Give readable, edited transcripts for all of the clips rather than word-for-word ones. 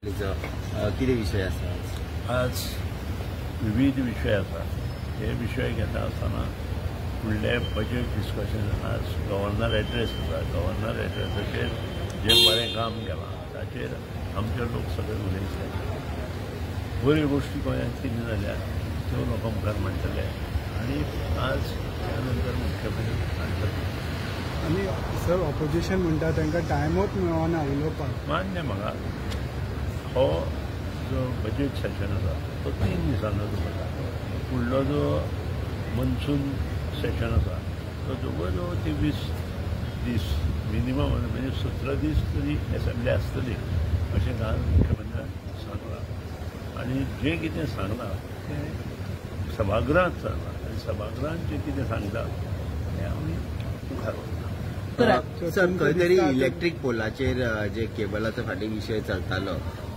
कितें विषय आसा आज विविध विषय आसात. हे विषय घेता आसतना फुडले बजेट डिस्कशन आज गव्हर्नर एड्रेस आसा. गव्हर्नर एड्रेसाचेर जे बरें काम केलां ताचेर आमचे लोक सगळे उलयतले. बऱ्यो गोश्टी गोंयांत कितें जाल्या त्यो लोकां मुखार मांडटले आनी आज त्या नंतर मुख्यमंत्री सांगतले. आनी सर ऑपोजिशन म्हणटा तांकां टायमूच मेळना उलोवपाक. मान्य म्हाका हो जो बजेट सेशन आसा तो 3 दिसांचो जाता. फुडलो जो मनसून सेशन आसा तो जवळ जवळ 23 दीस मिनिमम म्हणजे 17 दीस तरी असेंब्ली आसतली अशें काल मुख्यमंत्र्यान सांगलां. आनी जें कितें सांगलां तें सभागृहांत सांगलां आनी सभागृहांत जें कितें सांगता तें आमी मुखार व्हरता. सर खंय तरी इलेक्ट्रीक पोलाचेर जे केबलाचो फाटीं विशय चलतालो,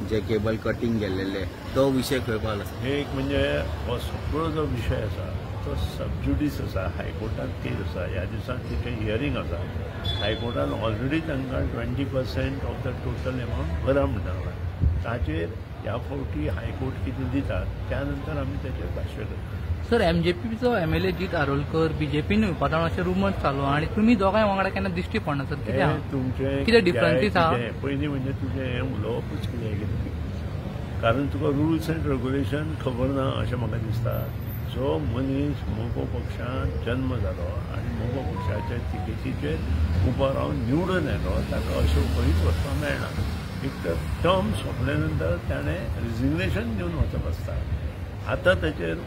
जे केबल कटींग केल्लेले तो विशय खंय पावलो? हे एक म्हणजे हो सगळो जो विशय आसा तो सबज्युडिस आसा. हायकोर्टांत केस आसा. ह्या दिसांत तिचें हियरींग आसा. हायकोर्टान ऑलरेडी तांकां 20% ऑफ द टोटल एमावंट भरा म्हणटा. ताचेर ह्या फावटी हायकोर्ट कितें दिता त्या नंतर आमी ताचेर भाश्य करता. सर एमजेपीचो एमएलए जीत आरोलकर बीजेपीन येवपाचो अशें रुमर चालू आनी तुमी दोगांय वांगडा केन्ना दिश्टी पडना सर. कितें डिफरन्सीस आहा? पयलीं म्हणजे तुजें हें उलोवपूच कितें कारण तुका रुल्स एंड रेग्युलेशन खबर ना अशें म्हाका दिसता. जो मनीस मोगो पक्षांत जन्म जालो आनी मोगो पक्षाच्या तिकेटीचेर उबो रावन निवडून येलो ताका अशें खंयच वचपाक मेळना. एक तर टर्म सोंपले नंतर ताणें रिजिग्नेशन दिवन वचप आसता. आतां ताचेर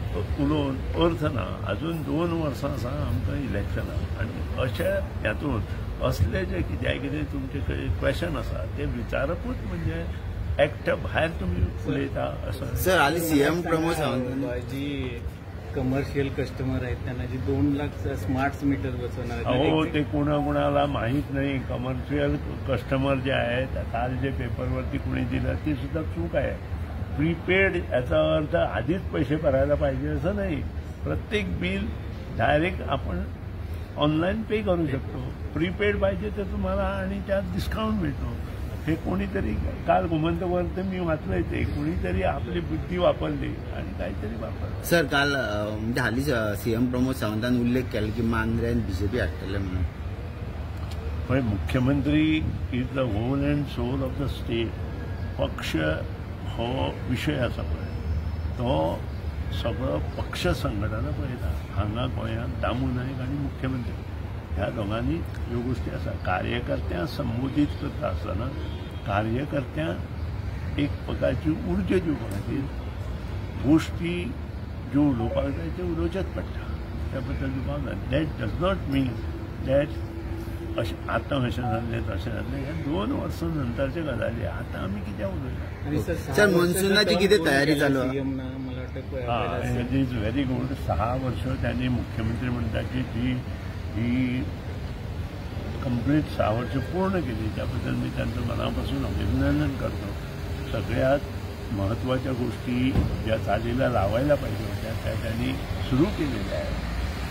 उलोवन अर्थ ना. अजून 2 वर्सां आसा आमकां इलेक्शनाक आनी अशे हातूंत असले जे कितें तुमचे क्वेश्चन आसा ते विचारपूच म्हणजे एक्टा भायर तुमी उलयता असं. सर हालीं सीएम प्रमोद सावंत जी कमर्शियल कस्टमर आहेत त्यांना जी 2 लाख स्मार्ट मीटर बसवणार हो ते कोणाला माहीत नाही. कमर्शियल कस्टमर जे आहेत काल जे पेपरवरती कुणी दिलं ती सुद्धा चूक आहे. प्रीपेड याचा अर्थ आधीच पैसे भरायला पाहिजे असं नाही. प्रत्येक बिल डायरेक्ट आपण ऑनलाईन पे करू शकतो. प्रीपेड पाहिजे तर तुम्हाला आणि त्यात डिस्काउंट मिळतो. हे कोणीतरी काल गोमंतकवर मी वाचलंय ते कोणीतरी आपली बुद्धी वापरली आणि काहीतरी वापरलं. सर काल म्हणजे हालींच सीएम प्रमोद सावंतान उल्लेख केला की मांद्र्यान बीजेपी हाडटले म्हणून. पण मुख्यमंत्री is the whole and soul of the state. पक्ष हो विषय आसा पळय तो सगळो पक्ष संघटना पळयता. हांगा गोंयांत दामू नायक आनी मुख्यमंत्री ह्या दोगांनी ह्यो गोश्टी आसा. कार्यकर्त्यांक संबोधीत करता आसतना कार्यकर्त्यांक एक प्रकारची उर्जा दिवपा खातीर गोश्टी ज्यो उलोवपाक जाय त्यो उलोवचेच पडटा. त्या बद्दल तुका that does not mean that अशें आतां अशें जाल्लें तशें जाल्लें. ह्या 2 वर्सां नंतरचे गजाली आतां आमी कित्याक उलयता. सर मनसुनाची कितें तयारी चालू आहा? It is very good. 6 वर्ष त्यांनी मुख्यमंत्री म्हणटाची ही कंप्लीट 6 वर्ष पूर्ण केली. त्याबद्दल मी त्यांचं मनापासून अभिनंदन करतो. सगळ्यात महत्त्वाच्या गोष्टी ज्या चालीला लावायला पाहिजे होत्या त्या त्यांनी सुरू केलेल्या आहेत.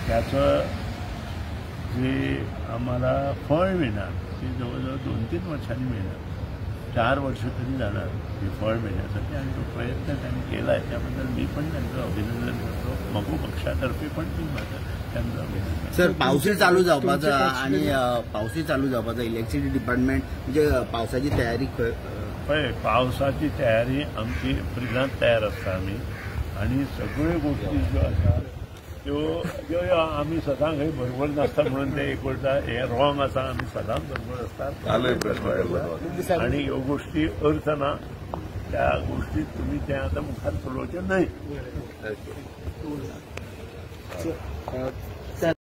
त्याचं जे आम्हाला फळ मिळणार ते जवळजवळ 2-3 वर्षांनी मिळणार. 4 वर्ष तरी जाणार हे फळ मिळण्यासाठी आणि तो प्रयत्न त्यांनी केला आहे. त्याबद्दल मी पण त्यांचं अभिनंदन करतो. मगो पक्षातर्फे पण मी त्यांचं अभिनंदन. सर पावसूय चालू जावपाचो आणि पावसूय चालू जावपाचो. इलेक्ट्रिसिटी डिपार्टमेंट म्हणजे पावसाची तयारी पळय पावसाची तयारी आमची एप्रिलांत तयार आसता आमी आनी सगळ्यो गोश्टी ज्यो आसा त्यो आमी सदांच खंय बरोबर नासता म्हणून ते एक वरता हे रॉंग आसा. आमी सदांच बरोबर आसतात आनी ह्यो गोश्टी अर्थ ना. त्या गोश्टीत तुमी ते आतां मुखार चलोवचें न्हय.